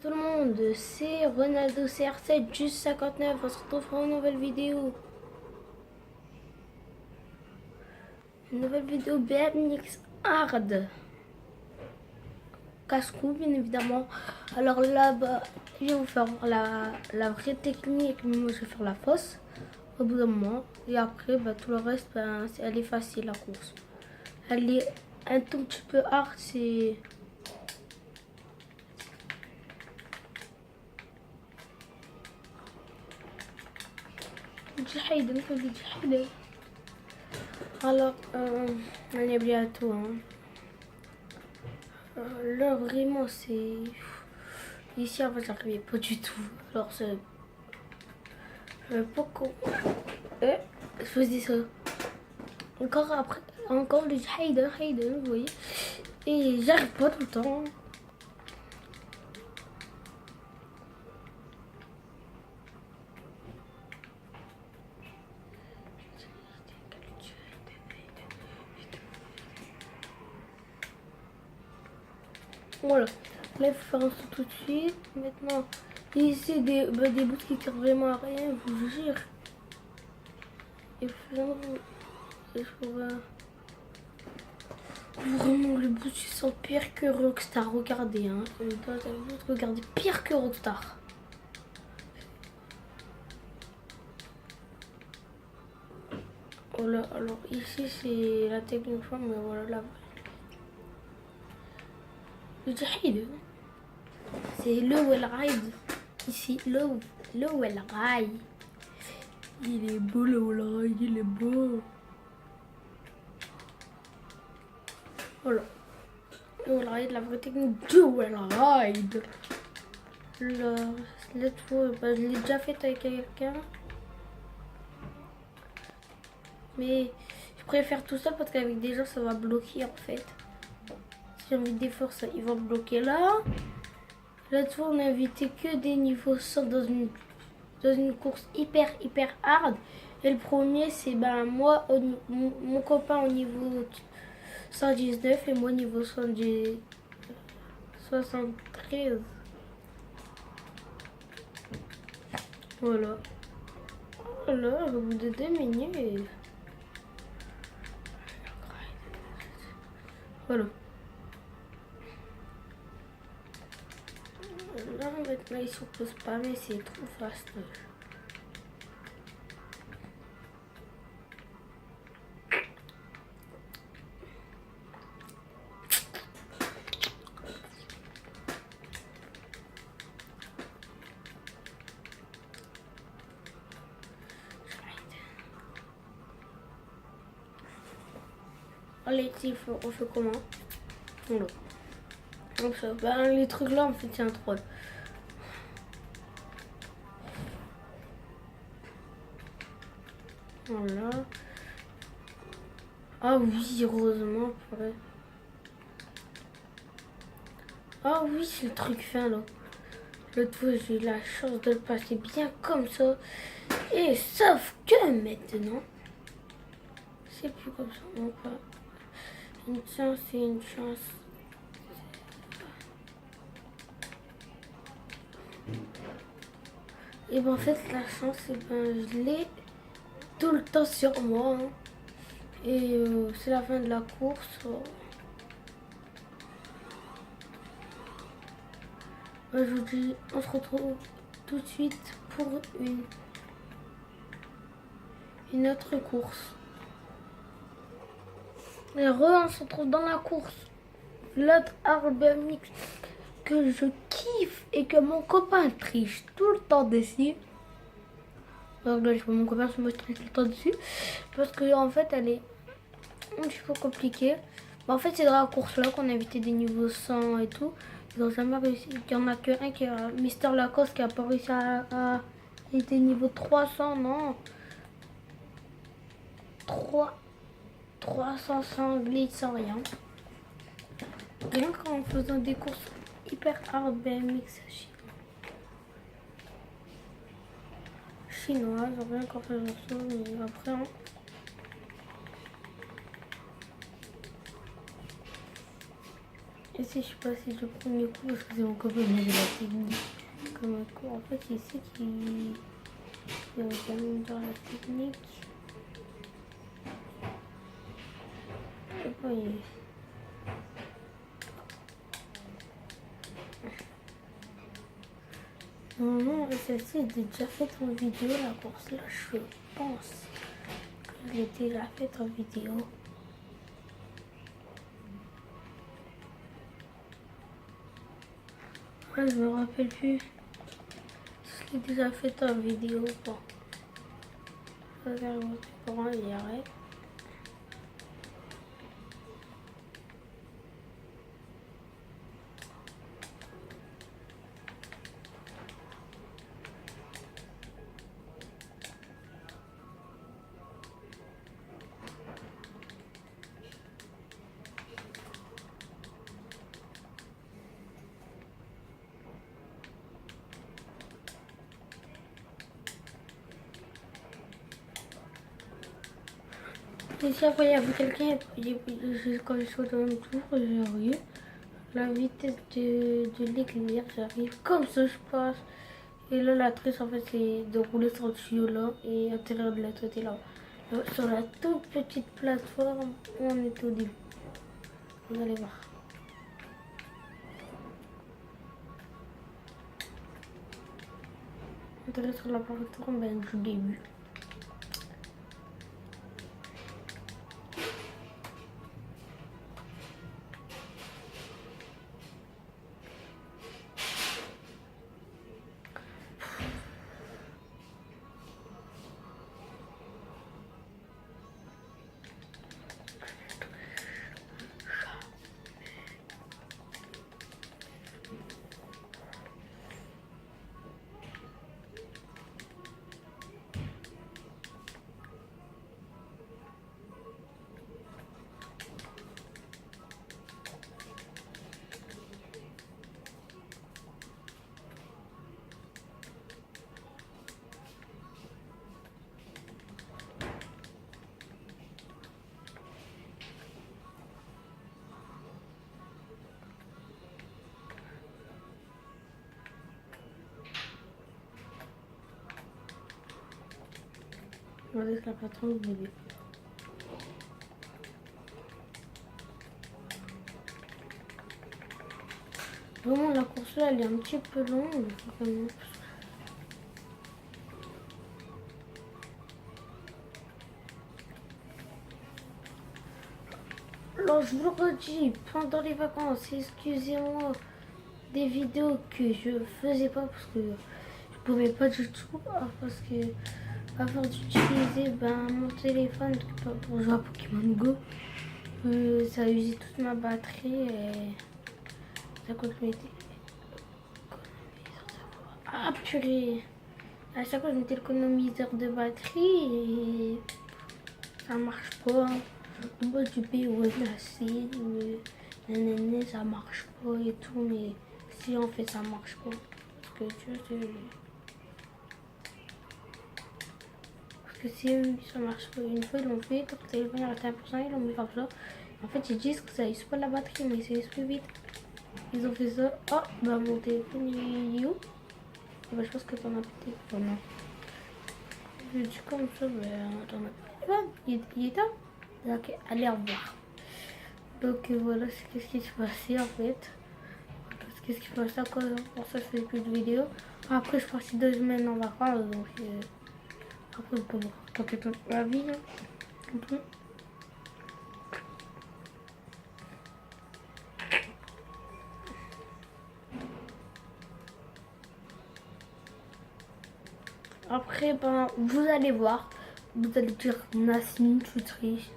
tout le monde, c'est Ronaldo CR7 juste 59, on se retrouve pour une nouvelle vidéo. Une nouvelle vidéo BMX Hard. Casse-cou bien évidemment. Alors là-bas, je vais vous faire la vraie technique, mais moi je vais faire la fausse au bout d'un moment. Et après, tout le reste, elle est facile la course. Elle est un tout petit peu hard, c'est... جحيدة مثل جحيدة. Alors, on est bientôt. Hein. Là, vraiment, c'est... Ici, en fait, j'arrivais pas du tout. Alors, c'est... Pourquoi je faisais ça. Encore après, encore le Hayden, vous voyez. Et j'arrive pas tout le temps. Voilà. Là, il faut faire un saut tout de suite. Maintenant, ici, des bouts qui servent vraiment à rien, je vous jure. Il faut vraiment le bout, ils sont pire que Rockstar. Regardez, hein. Regardez, pire que Rockstar. Voilà, alors ici c'est la technique, mais voilà là. Le jahid, c'est le ou el ride. Ici, le ou el ride. Il est beau le ou el ride, il est beau. Voilà. Le ou el ride, la vraie technique du ou el ride. L'autre fois, je l'ai déjà fait avec quelqu'un. Mais je préfère tout ça parce qu'avec des gens ça va bloquer en fait. Si j'ai envie de déforcer, il va bloquer là. L'autre fois on a invité que des niveaux 100 dans une course hyper hard. Et le premier c'est moi, mon copain au niveau 119 et moi au niveau 73. Voilà. Voilà, au bout de 2 minutes. Voilà. Là maintenant ils s'opposent pas mais c'est trop fast. Allez, on fait comment? Voilà. Donc ça, les trucs là, en fait, c'est un troll. Voilà. Ah oui, heureusement, purée. Ah oui, c'est le truc fin là. L'autre fois, j'ai eu la chance de le passer bien comme ça. Et sauf que maintenant, c'est plus comme ça. Donc, une chance, c'est une chance. Et en fait, la chance, je l'ai tout le temps sur moi. Hein. Et c'est la fin de la course. Je vous dis, on se retrouve tout de suite pour une autre course. Et on se retrouve dans la course. L'autre arbre mix que je kiffe et que mon copain triche tout le temps dessus. Donc là, je vois mon copain, moi je triche tout le temps dessus. Parce que en fait, elle est un petit peu compliquée. En fait, c'est dans la course là qu'on a évité des niveaux 100 et tout. Ils n'ont jamais réussi. Il n'y en a qu'un qui a Mister Lacoste qui a pas réussi à était niveau 300, non. 300 sans glitch, sans rien. Rien qu'en faisant des courses hyper hard BMX chinoise, rien qu'en faisant ça, mais après... Hein. Et si je passe le premier coup, parce que c'est mon copain qui a la technique. Comme un coup, en fait, c'est ici qui va me dire la technique. Et puis, normalement, celle-ci est déjà faite en vidéo, la course là, je pense qu'elle est déjà faite en vidéo. Ouais, je me rappelle plus si je l'ai déjà faite en vidéo ou pas. Regarde votre écran, il y arrête. Et si après il y avait quelqu'un, quand je suis dans le tour, j'arrive. La vitesse de l'éclair, j'arrive comme ça, je passe. Et là, la triche, en fait, c'est de rouler sur le tuyau là et atterrir de l'autre côté là. Sur la toute petite plateforme où on était au début. Vous allez voir. Atterrir sur la plateforme du début. Regardez la plateforme du début. Vraiment, la course là, elle est un petit peu longue. Vraiment. Alors, je vous le redis, pendant les vacances, excusez-moi des vidéos que je faisais pas parce que je pouvais pas du tout. Parce que avant d'utiliser mon téléphone pour jouer à Pokémon Go, ça a usé toute ma batterie et ça continue. Ah purée! À chaque fois, je mettais l'économiseur de batterie et ça marche pas. Moi, du POS, ça marche pas et tout, mais si on fait, ça marche pas. Parce que tu vois, parce que si ça marche pas une fois, ils l'ont fait, quand le téléphone est resté à 1%, ils l'ont mis comme ça. En fait, ils disent que ça use pas la batterie, mais ça use plus vite. Ils ont fait ça. Oh, bah mon téléphone, il est où? Bah, je pense que t'en as pété. Oh non. Je dis comme ça, mais t'en as pété. Il est temps? Ok, allez, au revoir. Donc voilà, c'est ce qui se passait en fait. Qu'est-ce qui se passait encore pour ça, je fais plus de vidéos. Après, je suis partie 2 semaines en vacances, donc après, je peux vous raconter toute ma vie. Hein. Après, vous allez voir, vous allez dire Nassine, tu triches,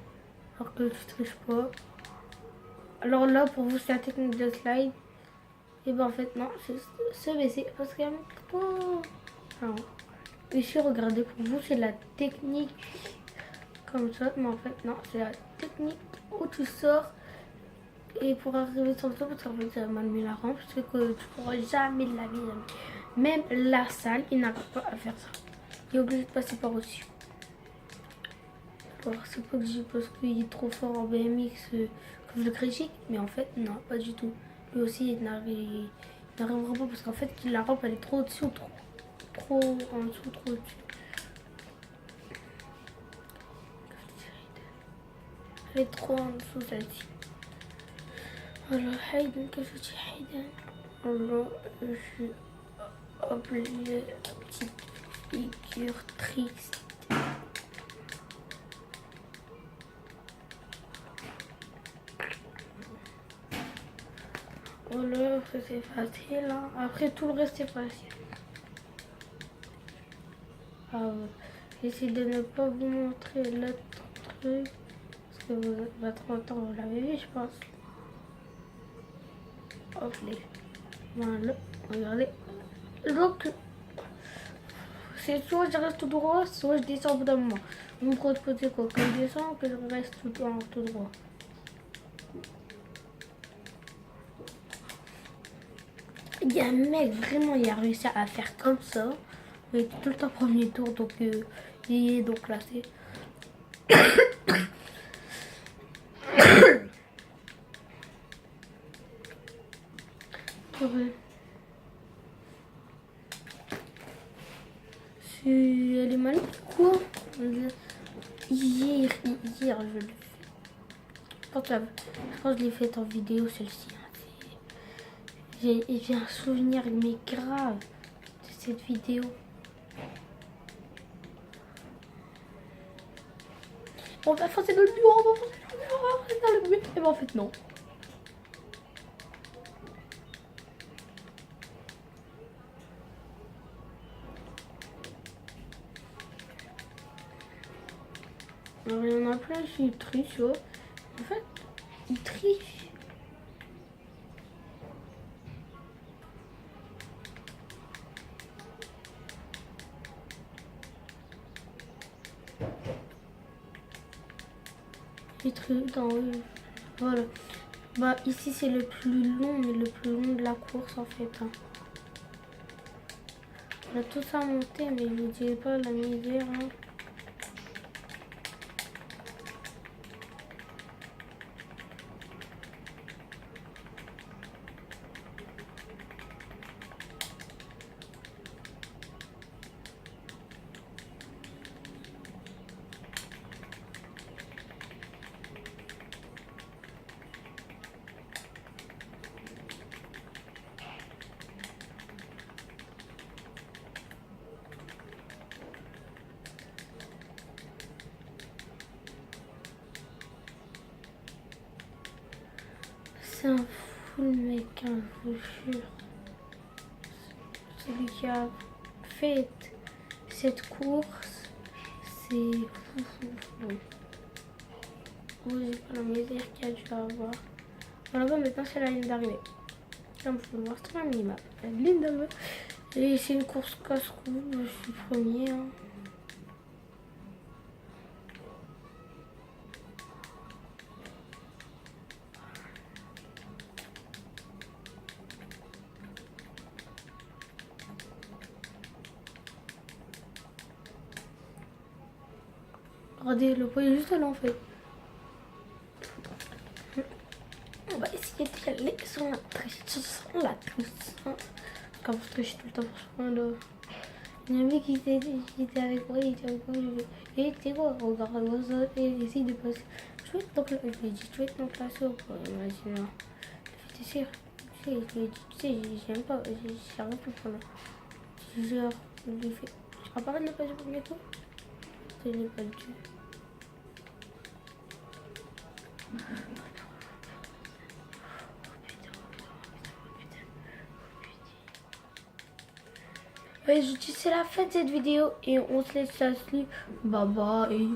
alors que tu triches pas. Alors là, pour vous, c'est la technique de slide. Et en fait, non, c'est se baisser parce qu'il y a pas. Alors, ici, regardez, pour vous, c'est la technique comme ça, mais en fait, non, c'est la technique où tu sors et pour arriver sur le toit, parce qu'en fait, ça m'a mis la rampe, c'est que tu pourras jamais de la vie, même la salle, il n'arrive pas à faire ça. Il est obligé de passer par au-dessus. Alors, c'est pas que je parce qu'il est trop fort en BMX que je le critique, mais en fait, non, pas du tout. lui aussi il n'arrivera pas parce qu'en fait la rampe elle est trop au-dessus ou trop en dessous, trop au-dessus. Elle est trop en dessous celle-ci. Alors Hayden, qu'est-ce que tu Hayden? Alors je suis appelée petite figure triste. Voilà, c'est facile. Hein. Après tout le reste est facile. Ah, j'essaie de ne pas vous montrer l'autre truc. Parce que votre temps vous l'avez vu je pense. Hop les. Voilà, regardez. Donc c'est soit je reste tout droit, soit je descends au bout d'un moment. Vous me proposez quoi? Que je descends ou que je reste tout droit? Il y a un mec vraiment il a réussi à faire comme ça. Il était tout le temps premier tour donc il est donc classé. Ouais. Elle est malade quoi? Hier je l'ai fait. Je pense que je l'ai fait en vidéo celle-ci. J'ai un souvenir mais grave de cette vidéo. On va foncer dans le mur, on va foncer dans le mur. Et ben en fait non. Alors il y en a plein qui trichent, tu vois. En fait, ils trichent. Ils trichent dans eux. Voilà. Bah ici c'est le plus long, mais le plus long de la course en fait. Hein. On a tout ça monté, mais je vous dirai pas la misère. Hein. C'est un fou mec, hein, je vous jure. Celui qui a fait cette course, c'est fou. Oui, la misère qu'il a dû avoir. Voilà, maintenant c'est la ligne d'arrivée. Comme vous pouvez voir, c'est la minimap. La ligne d'arrivée. Et c'est une course casse-cou, je suis premier. Hein. Regardez, le point est juste là en fait. On va essayer d'y aller sans la triche. Sans la triche. Quand vous trichez tout le temps pour ce là. Il y a un mec qui était avec moi, il était avec moi, et tu sais quoi, regarde-moi ça, et il essaye de passer. Je vais être dans classe, je lui ai dit, tu vas être dans classe ou quoi? Il m'a dit non. T'es sûr? Tu sais, j'aime pas, j'arrive plus pour là. Genre, je lui ai fait, tu vas pas de le passer pour bientôt? Je l'ai pas dit. Ouais, je dis c'est la fin de cette vidéo et on se laisse là-dessus. Bye bye.